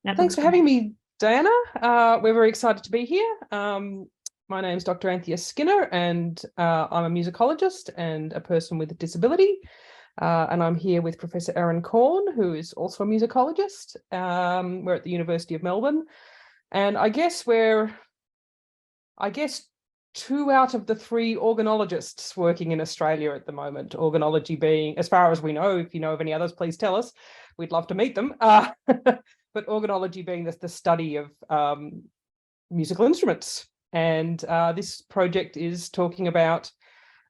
That Thanks looks for good. having me, Diana. We're very excited to be here. My name is Dr. Anthea Skinner, and I'm a musicologist and a person with a disability. And I'm here with Professor Erin Corn, who is also a musicologist. We're at the University of Melbourne. And I guess two out of the three organologists working in Australia at the moment, organology being, as far as we know, if you know of any others, please tell us. We'd love to meet them. But organology being the study of musical instruments. And this project is talking about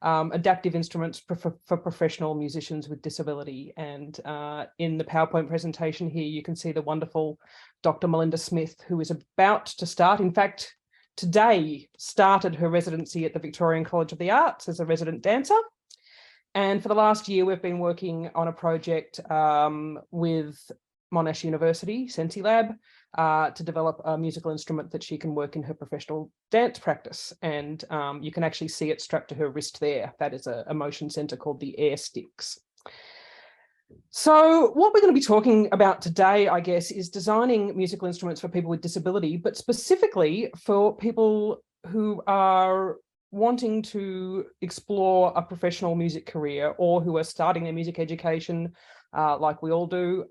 adaptive instruments for professional musicians with disability. And in the PowerPoint presentation here, you can see the wonderful Dr. Melinda Smith, who is about to start. In fact, today started her residency at the Victorian College of the Arts as a resident dancer. And for the last year, we've been working on a project with Monash University, Sensi Lab, to develop a musical instrument that she can work in her professional dance practice. And you can actually see it strapped to her wrist there. That is a motion center called the Air Sticks. So what we're going to be talking about today, I guess, is designing musical instruments for people with disability, but specifically for people who are wanting to explore a professional music career or who are starting their music education, like we all do,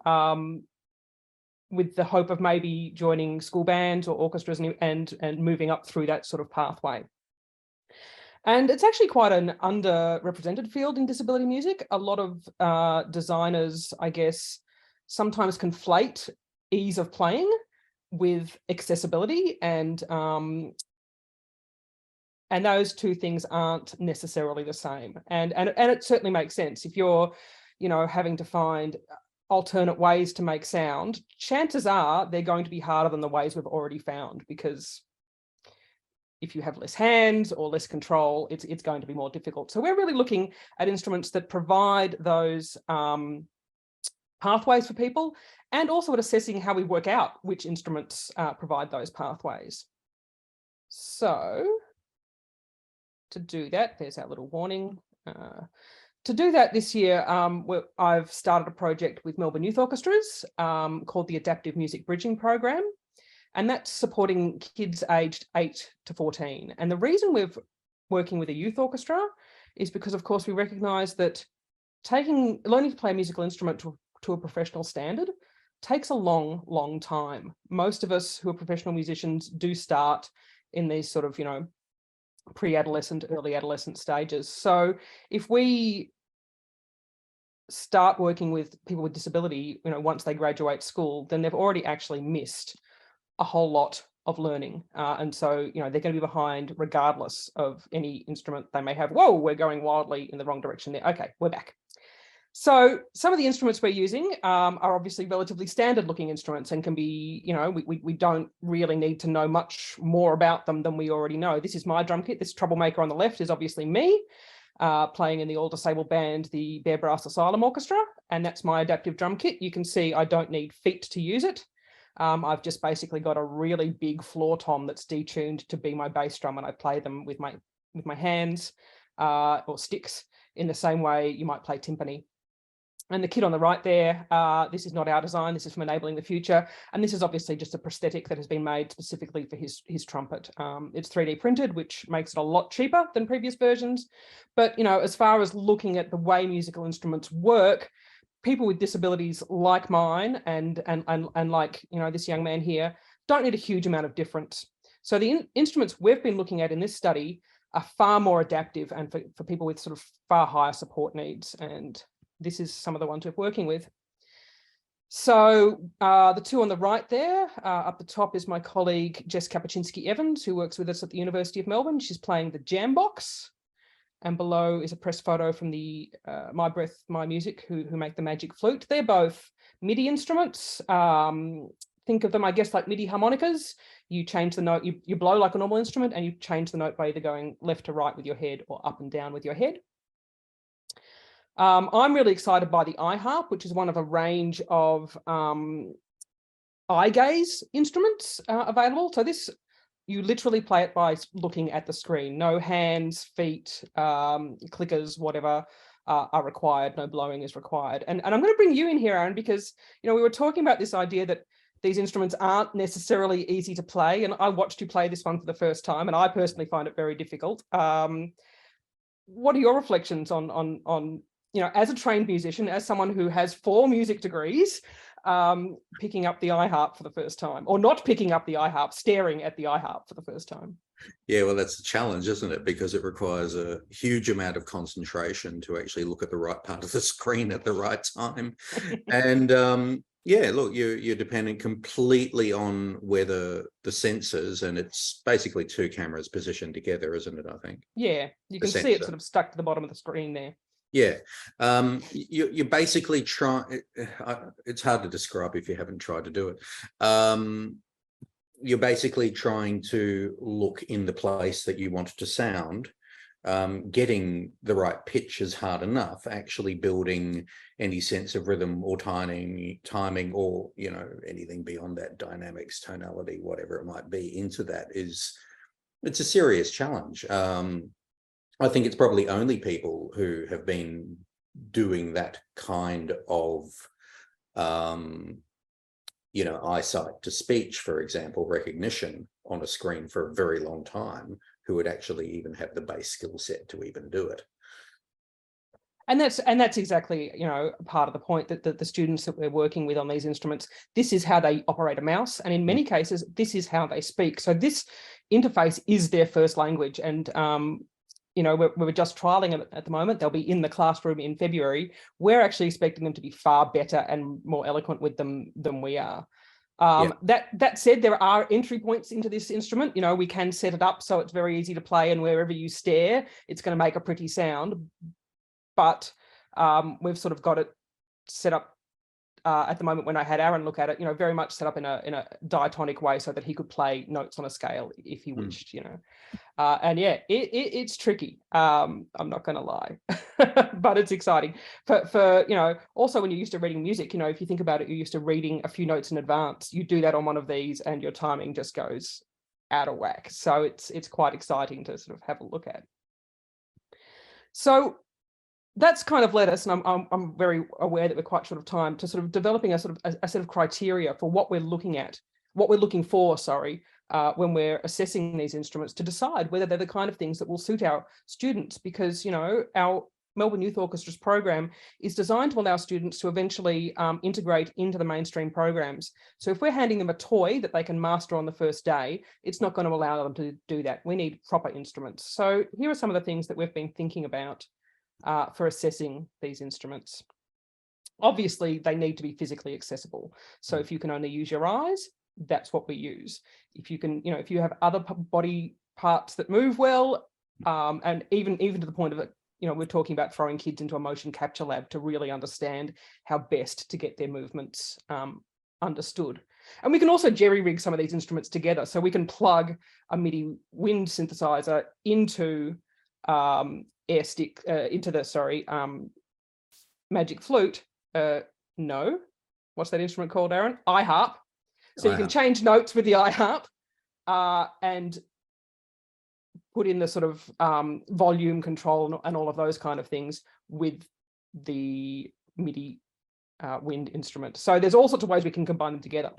with the hope of maybe joining school bands or orchestras and moving up through that sort of pathway. And it's actually quite an underrepresented field in disability music. A lot of designers, I guess, sometimes conflate ease of playing with accessibility, and those two things aren't necessarily the same. And it certainly makes sense. If you're, having to find alternate ways to make sound, chances are they're going to be harder than the ways we've already found, because if you have less hands or less control, it's going to be more difficult. So we're really looking at instruments that provide those pathways for people, and also at assessing how we work out which instruments provide those pathways. So to do that, there's our little warning. To do that this year, I've started a project with Melbourne Youth Orchestras called the Adaptive Music Bridging Program. And that's supporting kids aged 8 to 14. And the reason we're working with a youth orchestra is because, of course, we recognise that learning to play a musical instrument to a professional standard takes a long, long time. Most of us who are professional musicians do start in these sort of, pre-adolescent, early adolescent stages. So if we start working with people with disability, once they graduate school, then they've already actually missed a whole lot of learning. And so, they're going to be behind regardless of any instrument they may have. Whoa, we're going wildly in the wrong direction there. Okay, we're back. So some of the instruments we're using are obviously relatively standard looking instruments and can be, we don't really need to know much more about them than we already know. This is my drum kit. This troublemaker on the left is obviously me playing in the all-disabled band, the Bear Brass Asylum Orchestra, and that's my adaptive drum kit. You can see I don't need feet to use it. I've just basically got a really big floor tom that's detuned to be my bass drum, and I play them with my hands or sticks in the same way you might play timpani. And the kit on the right there, this is not our design, this is from Enabling the Future. And this is obviously just a prosthetic that has been made specifically for his trumpet. It's 3D printed, which makes it a lot cheaper than previous versions. But, as far as looking at the way musical instruments work, people with disabilities like mine and like, this young man here, don't need a huge amount of difference. So the instruments we've been looking at in this study are far more adaptive and for people with sort of far higher support needs. And this is some of the ones we're working with. So the two on the right there, up the top is my colleague, Jess Kapuczynski-Evans, who works with us at the University of Melbourne. She's playing the Jambox. And below is a press photo from the My Breath, My Music, who make the Magic Flute. They're both MIDI instruments. Think of them, I guess, like MIDI harmonicas. You change the note, you blow like a normal instrument, and you change the note by either going left to right with your head or up and down with your head. I'm really excited by the iHarp, which is one of a range of eye gaze instruments available. So this, you literally play it by looking at the screen. No hands, feet, clickers, whatever are required. No blowing is required. And I'm going to bring you in here, Aaron, because we were talking about this idea that These instruments aren't necessarily easy to play. And I watched you play this one for the first time, and I personally find it very difficult. What are your reflections on as a trained musician, as someone who has 4 music degrees, picking up the iHarp for the first time, or not picking up the iHarp, staring at the iHarp for the first time? Yeah, well, that's the challenge, isn't it? Because it requires a huge amount of concentration to actually look at the right part of the screen at the right time. And yeah, look, you're dependent completely on whether the sensors, and it's basically 2 cameras positioned together, isn't it? I think. Yeah, you can see it sort of stuck to the bottom of the screen there. Yeah, you basically try. It's hard to describe if you haven't tried to do it. You're basically trying to look in the place that you want it to sound. Getting the right pitch is hard enough. Actually building any sense of rhythm or timing, or anything beyond that, dynamics, tonality, whatever it might be, into that it's a serious challenge. I think it's probably only people who have been doing that kind of eyesight to speech, for example, recognition on a screen for a very long time, who would actually even have the base skill set to even do it. And that's exactly, part of the point, that the students that we're working with on these instruments, this is how they operate a mouse. And in many cases, this is how they speak. So this interface is their first language. And, we're just trialing it at the moment. They'll be in the classroom in February. We're actually expecting them to be far better and more eloquent with them than we are. That said, there are entry points into this instrument. We can set it up so it's very easy to play, and wherever you stare, it's going to make a pretty sound. But we've sort of got it set up at the moment, when I had Aaron look at it, very much set up in a diatonic way, so that he could play notes on a scale if he wished, and yeah, it's tricky. I'm not going to lie, but it's exciting for also when you're used to reading music, if you think about it, you're used to reading a few notes in advance. You do that on one of these and your timing just goes out of whack. So it's quite exciting to sort of have a look at. So that's kind of led us, and I'm very aware that we're quite short of time, to sort of developing a set of criteria for what we're looking for, when we're assessing these instruments, to decide whether they're the kind of things that will suit our students. Because, our Melbourne Youth Orchestra's program is designed to allow students to eventually integrate into the mainstream programs. So if we're handing them a toy that they can master on the first day, it's not going to allow them to do that. We need proper instruments. So here are some of the things that we've been thinking about for assessing these instruments. Obviously, they need to be physically accessible. So if you can only use your eyes, that's what we use. If you can, if you have other body parts that move well, and even to the point of it, we're talking about throwing kids into a motion capture lab to really understand how best to get their movements understood. And we can also jerry-rig some of these instruments together. So we can plug a MIDI wind synthesizer into air stick, into the magic flute. No, what's that instrument called, Aaron? iHarp. So you can change notes with the iHarp and put in the sort of volume control and all of those kind of things with the MIDI wind instrument. So there's all sorts of ways we can combine them together.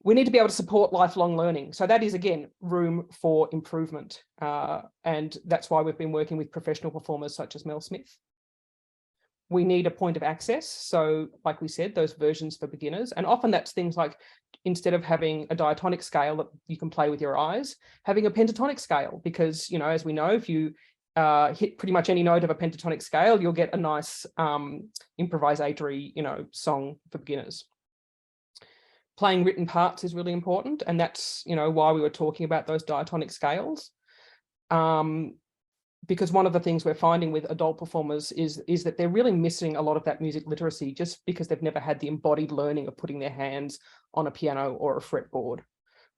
We need to be able to support lifelong learning. So that is, again, room for improvement. And that's why we've been working with professional performers such as Mel Smith. We need a point of access. So like we said, those versions for beginners. And often that's things like, instead of having a diatonic scale that you can play with your eyes, having a pentatonic scale, because, as we know, if you hit pretty much any note of a pentatonic scale, you'll get a nice improvisatory, song for beginners. Playing written parts is really important. And that's, why we were talking about those diatonic scales. Because one of the things we're finding with adult performers is that they're really missing a lot of that music literacy, just because they've never had the embodied learning of putting their hands on a piano or a fretboard.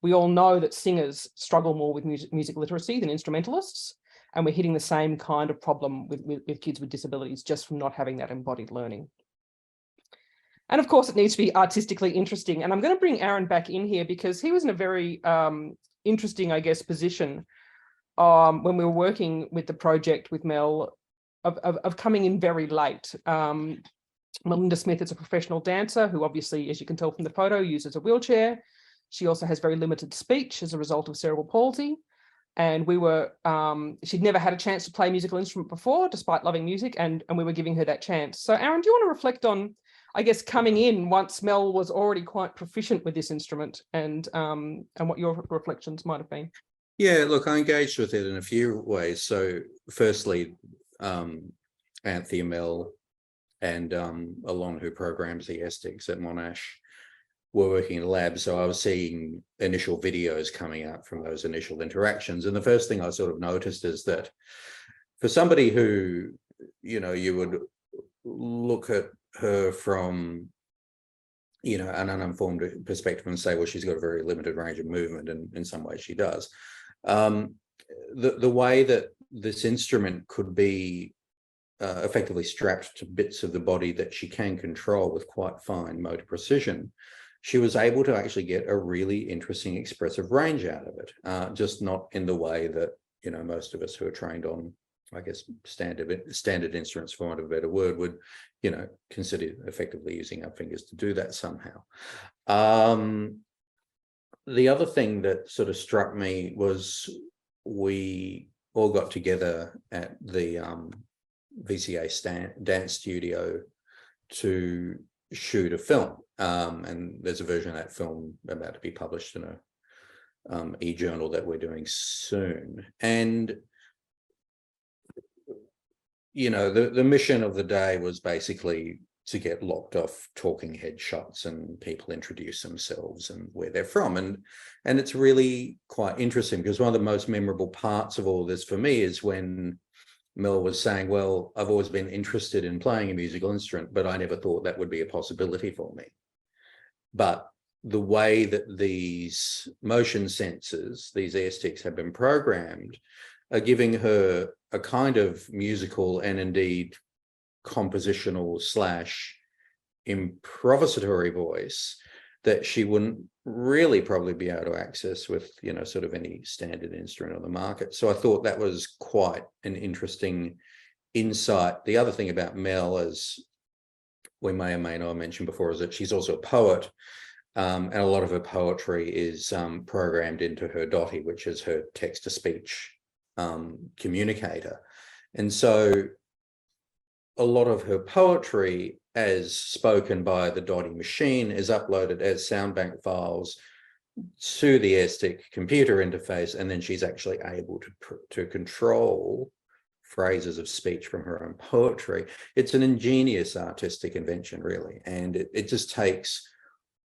We all know that singers struggle more with music literacy than instrumentalists, and we're hitting the same kind of problem with kids with disabilities, just from not having that embodied learning. And of course, it needs to be artistically interesting. And I'm going to bring Aaron back in here, because he was in a very interesting, I guess, position when we were working with the project with Mel, of coming in very late. Melinda Smith is a professional dancer who obviously, as you can tell from the photo, uses a wheelchair. She also has very limited speech as a result of cerebral palsy. And we were, she'd never had a chance to play a musical instrument before, despite loving music, and we were giving her that chance. So Aaron, do you want to reflect on, I guess, coming in once Mel was already quite proficient with this instrument, and what your reflections might have been? Yeah, look, I engaged with it in a few ways. So firstly, Anthea, Mel, and Alon, who programs the estics at Monash, were working in the lab. So I was seeing initial videos coming out from those initial interactions. And the first thing I sort of noticed is that for somebody who, you know, you would look at her from, you know, an uninformed perspective and say, well, she's got a very limited range of movement, and in some ways she does. The way that this instrument could be effectively strapped to bits of the body that she can control with quite fine motor precision, she was able to actually get a really interesting expressive range out of it, just not in the way that, you know, most of us who are trained on, I guess, standard instruments, for want of a better word, would, you know, consider effectively using our fingers to do that somehow. The other thing that sort of struck me was we all got together at the VCA dance studio to shoot a film, and there's a version of that film about to be published in a e-journal that we're doing soon. And you know, the mission of the day was basically to get locked off talking head shots and people introduce themselves and where they're from, and it's really quite interesting, because one of the most memorable parts of all this for me is when Mel was saying, well, I've always been interested in playing a musical instrument, but I never thought that would be a possibility for me. But the way that these motion sensors, these air sticks, have been programmed, are giving her a kind of musical and indeed compositional / improvisatory voice that she wouldn't really probably be able to access with, you know, sort of any standard instrument on the market. So I thought that was quite an interesting insight. The other thing about Mel, as we may or may not have mentioned before, is that she's also a poet, and a lot of her poetry is programmed into her dotty, which is her text-to-speech communicator. And so a lot of her poetry, as spoken by the dotty machine, is uploaded as sound bank files to the AirStick computer interface, and then she's actually able to control phrases of speech from her own poetry. It's an ingenious artistic invention, really, and it just takes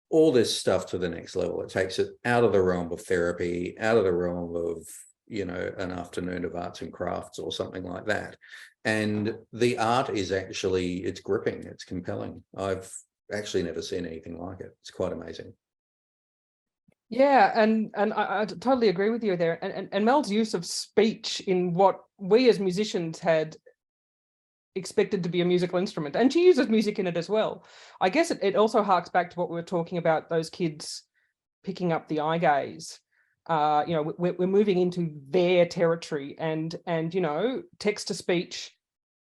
all this stuff to the next level. It takes it out of the realm of therapy, out of the realm of, you know, an afternoon of arts and crafts or something like that. And the art is actually, it's gripping, it's compelling. I've actually never seen anything like it. It's quite amazing. Yeah, and I totally agree with you there. And Mel's use of speech in what we as musicians had expected to be a musical instrument, and she uses music in it as well. I guess it also harks back to what we were talking about, those kids picking up the eye gaze. You know, we're moving into their territory, and you know, text to speech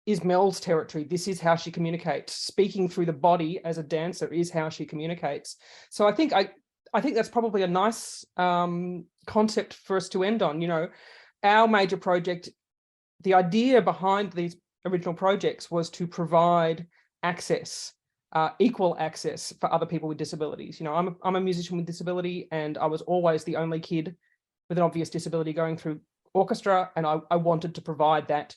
is Mel's territory. This is how she communicates. Speaking through the body as a dancer is how she communicates. So I think that's probably a nice concept for us to end on. You know, our major project, the idea behind these original projects was to provide access, equal access for other people with disabilities. You know, I'm a musician with disability, and I was always the only kid with an obvious disability going through orchestra, and I wanted to provide that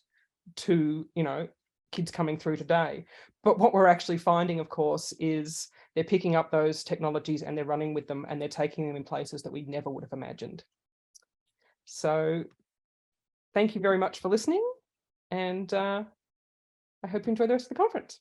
to, you know, kids coming through today. But what we're actually finding, of course, is they're picking up those technologies and they're running with them, and they're taking them in places that we never would have imagined. So thank you very much for listening, and I hope you enjoy the rest of the conference.